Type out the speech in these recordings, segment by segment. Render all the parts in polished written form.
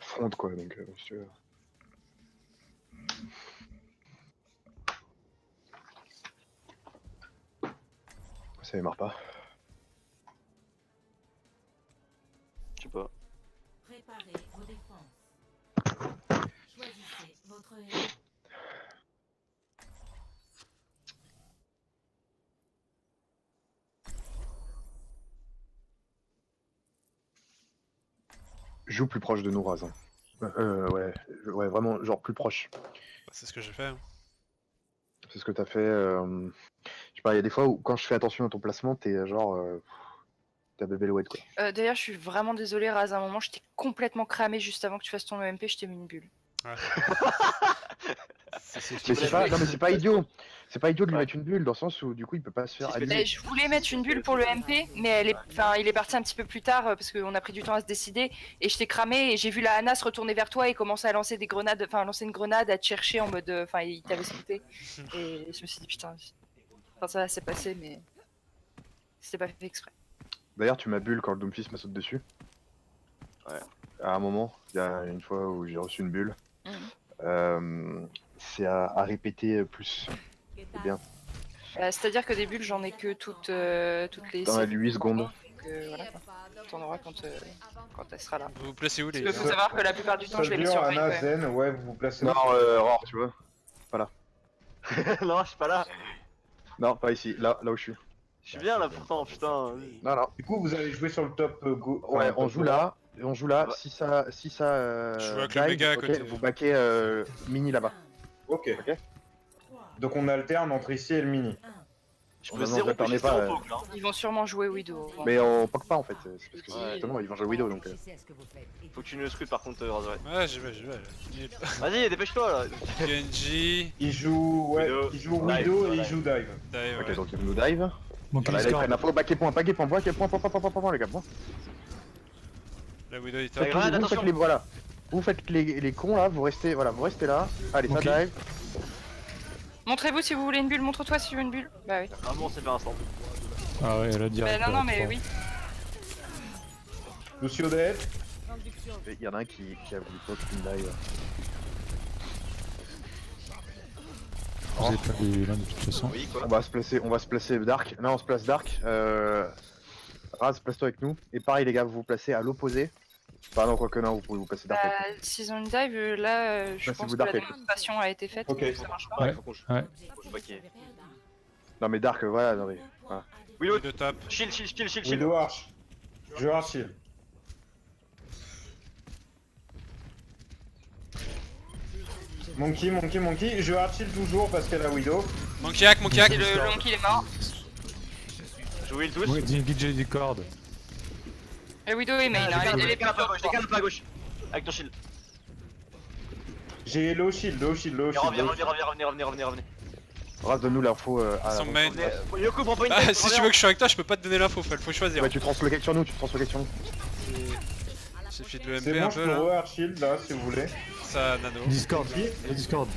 Front quoi, donc si tu veux. Ça démarre pas. Je sais pas. Préparez vos défenses. Choisissez votre héros. Joue plus proche de nous, Razin. Ouais, vraiment, genre plus proche. C'est ce que j'ai fait. Hein. C'est ce que t'as fait. Je sais pas, il y a des fois où quand je fais attention à ton placement, t'es genre. T'as bébé louette quoi. D'ailleurs, je suis vraiment désolée, Raz, à un moment, j'étais complètement cramée juste avant que tu fasses ton EMP, je t'ai mis une bulle. Ouais. Mais c'est pas, non mais c'est pas idiot. C'est pas idiot de lui Ouais. mettre une bulle dans le sens où du coup il peut pas se faire Si, allumer. Je voulais mettre une bulle pour le MP, mais il est parti un petit peu plus tard parce qu'on a pris du temps à se décider. Et je t'ai cramé et j'ai vu la Anna se retourner vers toi et commencer à lancer des grenades, enfin lancer une grenade, à te chercher en mode, enfin il t'avait scouté. Et je me suis dit putain, enfin ça s'est passé, mais c'était pas fait exprès. D'ailleurs, tu m'as bulle quand le Doomfist m'a sauté dessus. Ouais. À un moment, il y a une fois où j'ai reçu une bulle. C'est à répéter plus. C'est bien. C'est-à-dire que des bulles, j'en ai que toutes les. Dans les 8 secondes. Donc voilà, t'en auras quand elle sera là. Vous vous placez où Parce les que faut savoir que la plupart du temps, je les mets sur Anna, Viper. Zen, ouais, vous vous placez. Non, Aurore, tu vois. Non, je suis pas là. Non, pas ici. Là où je suis. Je suis bien là pourtant, putain. Non, non. Du coup, vous allez jouer sur le top go. Ouais, on joue là. Et on joue là. Ouais. Si ça. Je joue avec le méga à ok, côté. vous baquez mini là-bas. Ok. Ok. Donc on alterne entre ici et le mini. Je Non, peux non, zéro j'attendais pusher, pas, zéro poke là. Ils vont sûrement jouer Widow. Mais on poke pas en fait. C'est parce que Ouais. justement ils vont jouer Widow donc. Faut que tu nous scrutes par contre, Razoré. Ouais, j'y vais, j'y vais. Vas-y, dépêche-toi là. Genji, Il joue, ouais, Widow. il joue Dive, Widow et il dive. joue Dive. dive, Ok, ouais. donc ils nous dive. Mon Voilà, là, ils prennent l'info, baquez point, les gars, point. La Widow est La top. grenade, Vous faites attention. les, voilà. Vous faites les cons là, vous restez là. Allez, ça Ok. dive. Montrez-vous si vous voulez une bulle, montre-toi si tu veux une bulle. Bah oui. Ah bon, c'est fait un stand. Ah ouais, là Bah direct. non, non, mais oui. Lucio dead. Il y en a un qui a voulu poke une dive. Vous avez pas les là de toute façon. Oui, quoi. On va se placer Dark. Là on se place Dark. Raz, place-toi avec nous. Et pareil les gars, vous vous placez à l'opposé. Enfin non, quoique non, vous pouvez vous placer Dark Bah, avec nous. s'ils ont une dive, là, je Bah, si pense vous que la darkez. démonstration a été faite. Ok. Ça marche pas. Ouais, faut qu'on joue. Ouais. Faut que je back. Non mais Dark, voilà, non mais. Voilà. Willow, Widow top. shield. Widow Arch. Je Arch shield. Monkey. Je Arch shield toujours parce qu'elle a Widow. Monkey hack, Monkey hack. Et le long kill est mort. Je will tous. Ouais, DJ Discord. Le Widow est main, hein. Elle est Décale un peu à plus gauche, décale un peu à gauche. Avec ton shield. J'ai low shield. Revenez. Raz, donne-nous l'info à Ils sont la main. Yoko, prends pas une Ah, tête. si tu veux que je sois avec toi, je peux pas te donner l'info, faut choisir. Ouais, tu transloquettes sur nous, J'ai fait de C'est l'EMP bon, un je peu peux là. re-Arch shield là si vous voulez. Ça, nano. Discord. Le Discord.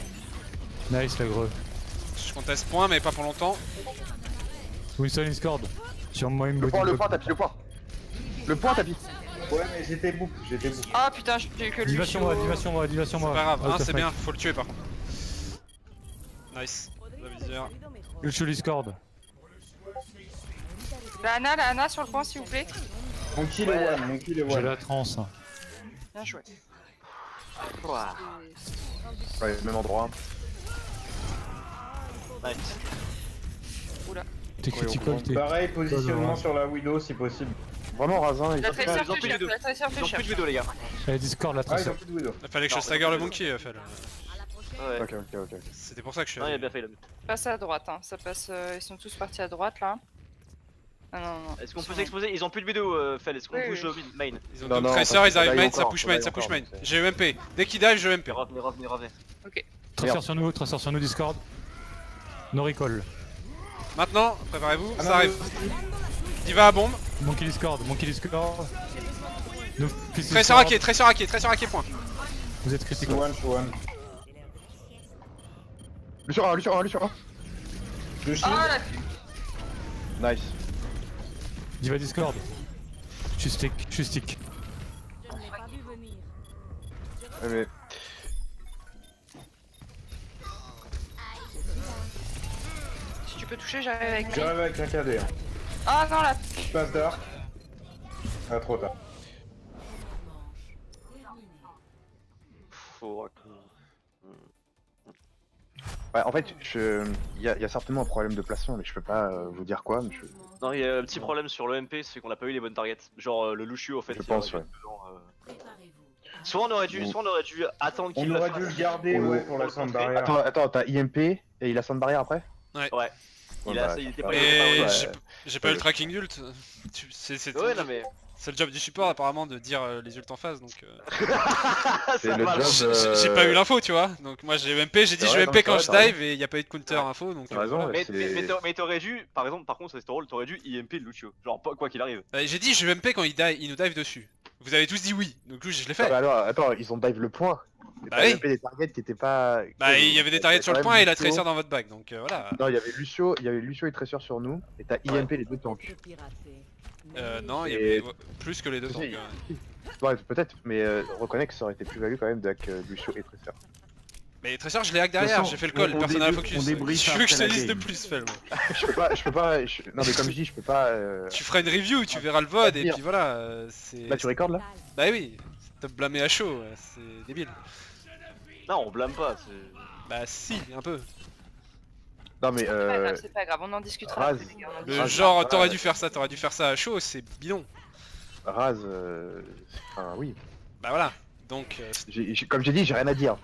Nice, la greu. Je conteste point, mais pas pour longtemps. Winston Discord. Sur moi, il me Le point, body le point, tapis, le point. Le point, tapis. Ouais, mais j'étais book. Ah putain, j'ai eu que le Diva sur moi, diva sur moi, diva sur moi. Pas grave, Out hein, of c'est mic. bien, faut le tuer par contre. Nice. La visière. Lucio Discord. La Anna sur le point, s'il vous plaît. Mon kill est one, J'ai la transe. Bien joué. Ouah. Ouais, même endroit. Nice. T'es critical, t'es. Pareil, positionnement Ouais. sur la Widow si possible. Vraiment, Razin, il La Ils Tracer ont fait plus de cher, deux. la Tracer Ils fait ont cher. plus de vidéo, les gars. Allez, Discord, la Ah, ils tracer. ont plus de Widow. Il fallait que je Non, stagger le c'est monkey, Fel. Ouais. Ok. C'était pour ça que je suis Non, il a allé. bien fait, il a bien. Passe à droite, hein. Ça passe. Ils sont tous partis à droite là. Ah non. Est-ce qu'on peut s'exposer? Ils ont plus de vidéo, Fel. Est-ce qu'on Oui, bouge oui. au mid main? Ils ont Non, deux non, Tracer, parce ils que arrivent là, main, il y a ça encore, push là, main, il y a ça push encore, main. donc, J'ai EMP. Dès qu'il dive, je EMP. Revenez. Tracer sur nous, Discord. No recall. Maintenant, préparez-vous, Ah, ça non, arrive. Diva à bombe. Monkey Discord. No fist Tracer Discord. hacké, point. Vous êtes Je critical. one. Lui sur un. Je shield. Ah la Nice. Diva Discord. Je suis stick. Mais... Si tu peux toucher, j'arrive avec lui. J'arrive avec un KD. Hein. Ah non, là. Je passe Dark. Ah, trop tard. Faut... Ouais, en fait, il y a certainement un problème de placement, mais je peux pas vous dire quoi. Mais Non, il y a un petit problème sur le MP, c'est qu'on a pas eu les bonnes targets. Genre le Lucio, en fait. Je il pense, aurait dû ouais. être dedans, Préparez-vous. Soit on aurait dû attendre On qu'il le aurait fasse. dû le garder On- ouais, pour la on- sound on- barrière. Attends, t'as IMP et il a sound barrière après? Ouais. Ouais, Il bah, était ça pas va. Et Ouais. j'ai pas eu le tracking d'ult. Ouais, non mais. C'est le job du support apparemment de dire les ults en face donc. C'est Ça le va, job. J'ai pas eu l'info tu vois. Donc moi j'ai UMP, j'ai dit C'est je vrai, UMP non, quand c'est je vrai, dive et y a pas eu de counter Ouais. info donc. T'as raison, ouais. Mais t'aurais dû, par exemple, par contre, c'est ton rôle, t'aurais dû IMP le Lucio. Genre, quoi qu'il arrive. J'ai dit je UMP quand il nous dive dessus. Vous avez tous dit oui, donc du coup je l'ai fait. Ah bah alors, attends, ils ont dive le point. Et Bah t'as oui. IMP des targets qui étaient pas. Bah il y avait des targets sur le point et la Lucio. tracer dans votre bague donc voilà. Non, il y avait Lucio et Tracer sur nous, et t'as IMP les deux tanks. Non, il y Et- avait plus que les deux. Si, Donc, Ouais, peut-être, mais reconnais que ça aurait été plus-value quand même de hack Lucio et Tracer. Mais Tracer je l'ai hack derrière, façon, j'ai fait le call, on personne n'a la débriefe- focus. on débriefe Je veux que je te après la dise de game. plus, fais-le. je peux pas. Non, mais comme je dis, je peux pas. Tu feras une review, tu verras le VOD et dire. puis voilà. C'est. Là, tu recordes là? Bah oui, te blâmer à chaud, c'est débile. Non, on blâme pas. c'est- Bah si, un peu. Non, mais C'est pas grave, on en discutera. Raz. après, les gars, on en Le discutera. genre, t'aurais dû faire ça à chaud, c'est bidon. Raz. Enfin, oui. Bah voilà. Donc, Comme j'ai dit, j'ai rien à dire.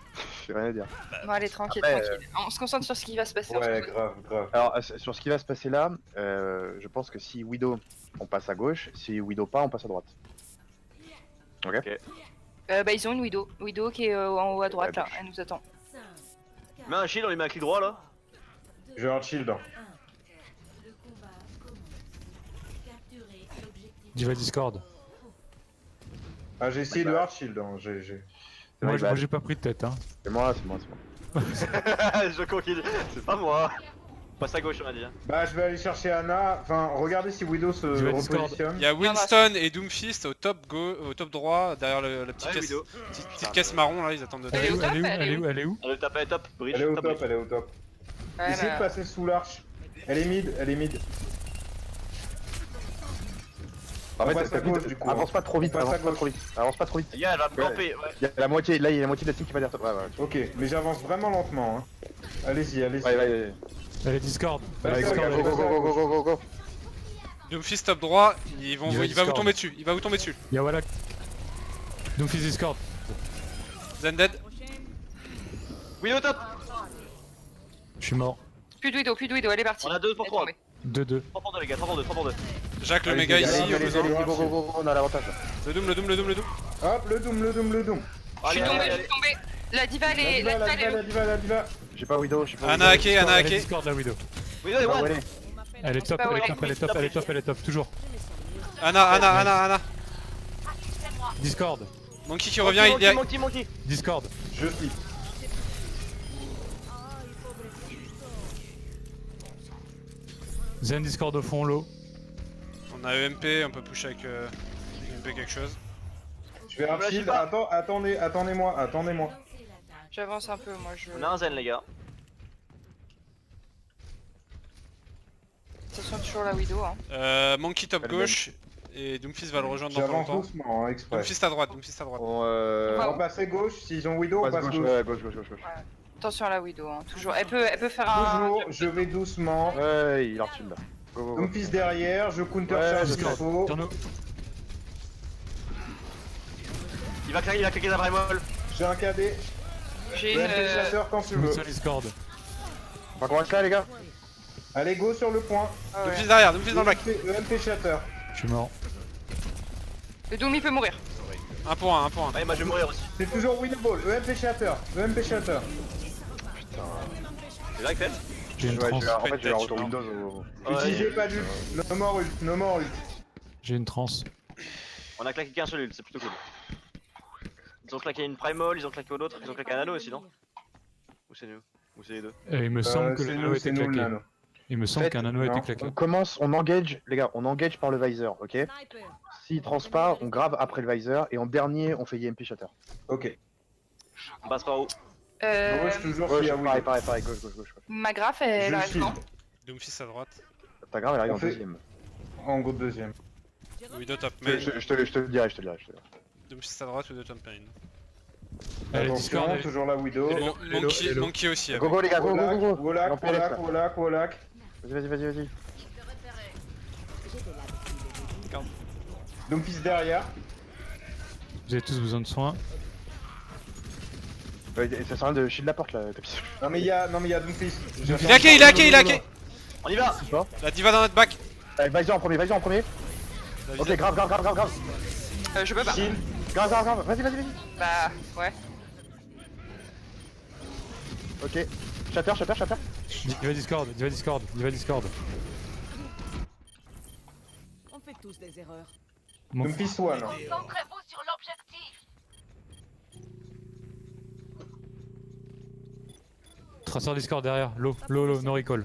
J'ai rien à dire. Bon, allez, tranquille, Après, tranquille. On se concentre sur ce qui va se passer. on se Ouais, concentre. grave. Alors, sur ce qui va se passer là, je pense que si Widow, on passe à gauche, si Widow pas, on passe à droite. Bah, ils ont une Widow. Widow qui est en haut à droite, Ouais, là. Elle nous attend. 5, Mets un shield, on lui met un clic droit là. J'ai un shield. 1. Le combat commence. Capturez l'objectif. Diva Discord. Ah, j'ai essayé Bah, le hard shield. Hein. J'ai. Moi, bah, j'ai pas pris de tête. Hein. C'est moi. Je coquille. C'est pas moi. Passe à gauche, on a dit. Hein. Bah, je vais aller chercher Anna. Enfin, regardez si Widow se Tu vas Discord. repositionne. il y a Winston et Doomfist au top droit, derrière la petite Ouais, caisse, vidéo. petite caisse marron là, ils attendent de Elle est où, Elle est où top, Elle est où Elle est où Elle est top, bridge. Elle est au top, top, bridge. elle est au top. Ouais, Essayez bah, de passer sous l'arche. Elle est mid. En On fait, passe à gauche, du coup, avance hein. pas trop vite, On passe à avance pas gauche. trop vite. Avance pas trop vite. Les gars, elle va me camper. Ouais. Il y a la moitié, là, il y a la moitié de la team qui va derrière toi. Ouais, Ok, mais j'avance vraiment lentement. Hein. Allez-y. ouais. Elle est Discord. Bah, Elle est ça, Discord, regarde, elle est Go, go, go, go, go, go. Doomfist top droit, Il va il va vous Discord. tomber dessus, Il y a voilà. Doomfist Discord. Zended, Oui, au top. Je suis mort. plus de Widow, elle est partie. On a 2 pour Elle est 3. tombée. 2-2. 3 pour 2, les gars, 3 pour 2, 3 pour 2. Jacques le Allez, méga les gars, ici, allez, au allez, besoin. allez. Go, go, go, go, on a l'avantage là. Le doom. Hop, le doom. Je suis Allez, tombée, allez, je allez. suis tombée. La diva, elle est. La diva. J'ai pas Widow, j'ai pas Anna Widow. hacké, Anna Elle est hacké. Discord, la Widow. Oui, allez, Ah, one. ouais, Elle est top, pas elle où est elle top, est. elle est top, toujours. Anna. Discord. Monkey qui revient, il y a. Monkey. Discord. Je slip. Zen Discord au fond, low. On a EMP, on peut push avec EMP quelque chose. Je vais hard Lâchez shield. pas. Attendez-moi. Lancez l'attaque. J'avance un peu, moi je. On a un zen, les gars. Attention, toujours la Widow. Hein. Monkey top Elle gauche et Doomfist va le rejoindre dans pas J'avance longtemps. doucement, hein, exprès. Doomfist à droite. On On va passer gauche. S'ils ont Widow, on passe passe gauche, gauche. ouais, gauche. Attention à la Widow, hein. Toujours. Elle peut faire un. Toujours, je vais doucement. Ouais, il a reçu là. Go, go, go. Doomfist derrière, je counter Ouais, charge je s'il sais. faut. Turno. Il va claquer la primal. J'ai un KD. J'ai Le une. MP chasseur quand tu veux. Sur Discord. On va commencer là, les gars. Allez, go sur le point. Ah ouais. Doomfist derrière, Doomfist dans le back. Le MP shatter. Je suis mort. Le Doom il peut mourir. 1 pour 1. Ouais, moi je vais mourir aussi. C'est toujours winnable. EMP shatter. EMP shatter. C'est vrai que fait. J'ai une Ouais, trans. en fait, j'ai un Peut-être, retour je Windows au. Utilisez pas d'ult. No more ult. No more ult. J'ai une trans. On a claqué qu'un seul ult, c'est plutôt cool. Ils ont claqué une primal, ils ont claqué l'autre, ils ont claqué un anneau aussi, non? Ou c'est nous? Ou c'est les deux? Et il me semble que c'est l'anneau nous, a été c'est nous le claqué. nano. Il me semble Faites- qu'un anneau a été non. claqué. On commence, on engage, les gars, on engage par le visor, ok? S'il trans pas, on grave après le visor et en dernier, on fait IMP shatter. Ok. On passe par où? Gauche, toujours, Gauche, il y a pareil, Widow. pareil, gauche. Ma graphe, elle Je arrive shield. quand? Doomfist à droite. Ta grave, elle arrive On en fait- deuxième. En gros, deuxième. Widow top Je main. te le dirai. Doomfist à droite, Widow top main. Allez, Attention, Discord, allez. toujours la Widow. Et Monkey aussi. Go go les gars, go. Wolac, Wolac. Vas-y. Doomfist derrière. Vous avez tous besoin de soins. Ça sert à rien de shield la porte là, tapis. Non mais il y a Doomfist. Il est hacké. On y va! La diva dans notre back. Allez, vas-y en premier. La Ok, visée. grave. Je peux pas. Shield. Grave. Vas-y. Bah, ouais. Ok. Shatter. Diva Discord. On fait tous des erreurs. Mon- Doomfist one. Concentrez-vous sur l'objectif. Traceur Discord derrière. Low, no recall.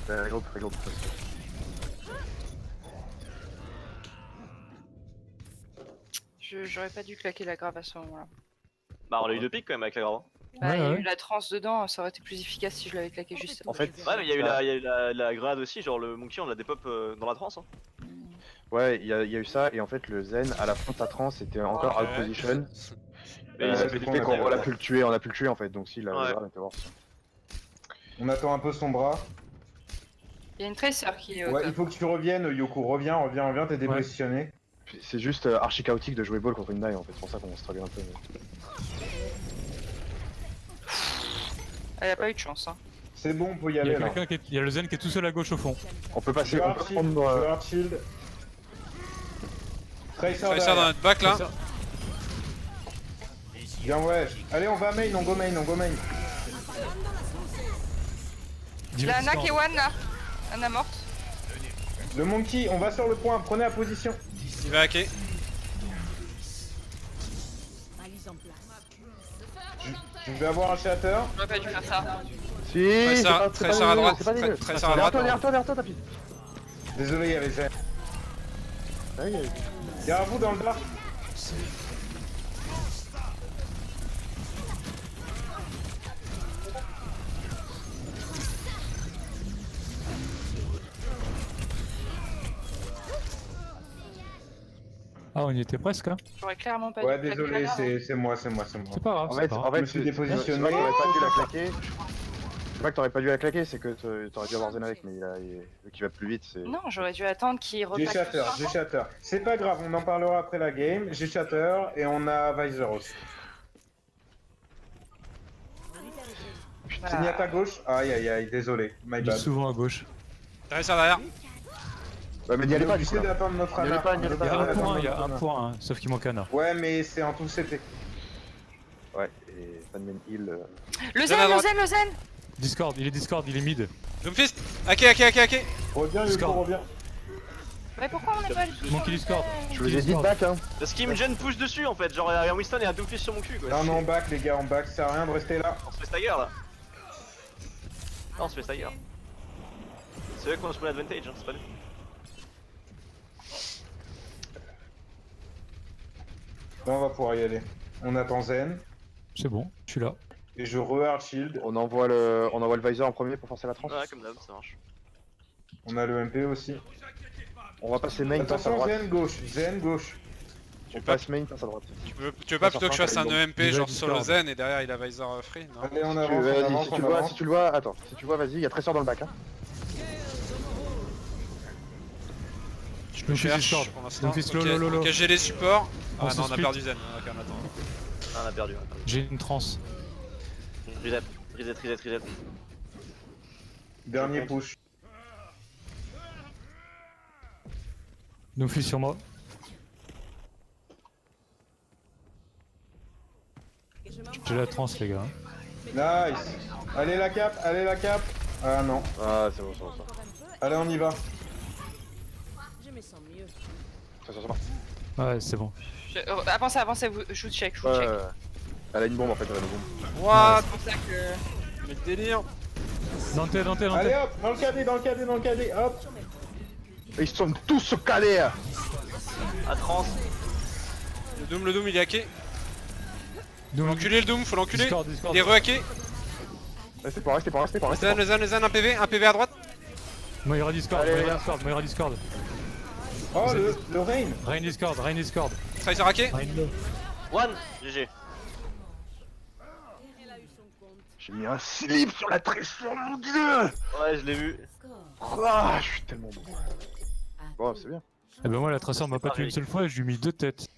Groupe. J'aurais pas dû claquer la grave à ce moment-là. Bah, on a eu 2 pics quand même avec la grave. Bah, il y a Ouais. eu la transe dedans, ça aurait été plus efficace si je l'avais claqué juste. En fait, Ouais, mais il y a eu la grade aussi, genre le Monkey, on l'a dépop dans la transe. Hein. ouais, il y a eu ça, et en fait, le Zen, à la fin de sa transe, c'était encore out Ouais. position. Mais Ouais, Ça c'est fait qu'on fait a qu'on fait, l'a ouais. pu le tuer en fait, donc si, la Ouais. grave était morte. On attend un peu son bras. Il y a une tracer qui est au Ouais, top. il faut que tu reviennes, Yoko. Reviens, t'es dépositionné. C'est juste archi chaotique de jouer ball contre une die en fait, c'est pour ça qu'on se traduit un peu. mais- Elle a pas eu de chance. Hein. C'est bon, on peut y Il y aller a là. il y a le Zen qui est tout seul à gauche au fond. On peut passer, Je on hard peut shield, prendre. je hard shield. Tracer Tracer dans derrière. notre back là. Bien ouais. Allez, on va main, on go main. Diva La Anna qui est Discord. one là. Anna morte. Le monkey, on va sur le point, prenez la position. Il va hacker. Balise en place. Je vais avoir un shatter. J'aurais pas dû faire ça. Si, Tracer à droite. Tracer à droite. Derrière toi, tapis. Désolé, il y avait Zen. Derrière vous dans le dark. Ah, on y était presque. Hein. J'aurais clairement pas Ouais, dû claquer désolé, la grave. c'est moi. C'est pas grave. En c'est fait, pas en grave. fait, Je me suis dépositionné. C'est pas que t'aurais pas dû la claquer. C'est pas que t'aurais pas dû la claquer, c'est que t'aurais dû avoir Zen avec, mais vu qu'il va plus vite, c'est. Non, j'aurais dû attendre qu'il J'ai repasse. shatter. C'est pas grave, on en parlera après la game. J'ai shatter et on a Visor aussi. C'est mis à ta gauche. Aïe, désolé. My Il est bad. souvent à gauche. Tracer derrière. Ouais, mais n'y allez pas du coup. Obligé là. d'attendre notre N'y allez Ana. pas, n'y allez Il y a pas. un point, il y a Attends, un point, hein, sauf qu'il manque Anna. Ouais, mais c'est en tout CT. Ouais, et Fanman Hill. Le Zen à zen, droite. le zen. Discord, il est mid. Doomfist. Hacké. Reviens, Discord. Yoko, reviens. Mais pourquoi on est pas allé tous Monkey sur le Discord. zen Je vous ai dit de back, hein. Parce qu'il me gêne push dessus en fait, genre il y a un Winston et un Doomfist sur mon cul quoi. Non, en back, les gars, en back, ça sert à rien de rester là. On se fait stagger là. Non, on se fait stagger. C'est eux qu'on se prend l'advantage, hein, c'est pas nous. Là, on va pouvoir y aller. On attend Zen. C'est bon, je suis là. Et je re-hard shield. On envoie le visor en premier pour forcer la tranche. Ouais, comme d'hab, ça marche. On a le MP aussi. On va passer main, passe à Attention, droite. Zen gauche. On passe main, passe à droite. Tu veux pas plutôt que je fasse un EMP Diva genre sur le Discord. Zen et derrière il a Visor free, non? Allez, on Si tu- avance, vas-y, on avance, si on tu le vois, avance. si tu le vois, attends, si tu vois, vas-y, il y a Tressor dans le bac. Hein. Je Doomfist cherche Discord. pour l'instant. Doomfist, Ok, lo. ok, j'ai les supports. On Ah se non, on a split. perdu Zen. Ok, on attend. Ah, on a perdu. J'ai une transe. Reset. Dernier push. Doomfist sur moi. J'ai la transe, les gars. Nice. Allez, la cap. Ah non. Ah, c'est bon. Allez, on y va. Je me sens mieux. Ouais, c'est bon. Avancez, shoot check. Ouais, elle a une bombe en fait, elle a une bombe. What? C'est pour ça que. Mais le délire. Dante. Allez, hop, dans le KD, hop. Ils sont tous calés. À trans. Le Doom il est hacké. Faut Doom, l'enculer le Doom, faut l'enculer. Discord, Discord. Il est re-hacké. Restez pas, restez pas, restez pas, restez Les pas. Zan, un PV à droite. Moira Discord, Allez, Moira viens. Discord, Moira Discord. Oh, le rain. Rain Discord, Rain Discord. Tracer hacké. Rain low. One. GG. Elle a eu son compte. J'ai mis un slip sur la trésor, mon dieu. Ouais, je l'ai vu. Ah, je suis tellement bon. Bon, c'est bien. Eh ben moi la traceur m'a pas tué une seule fois et je lui ai mis 2 têtes.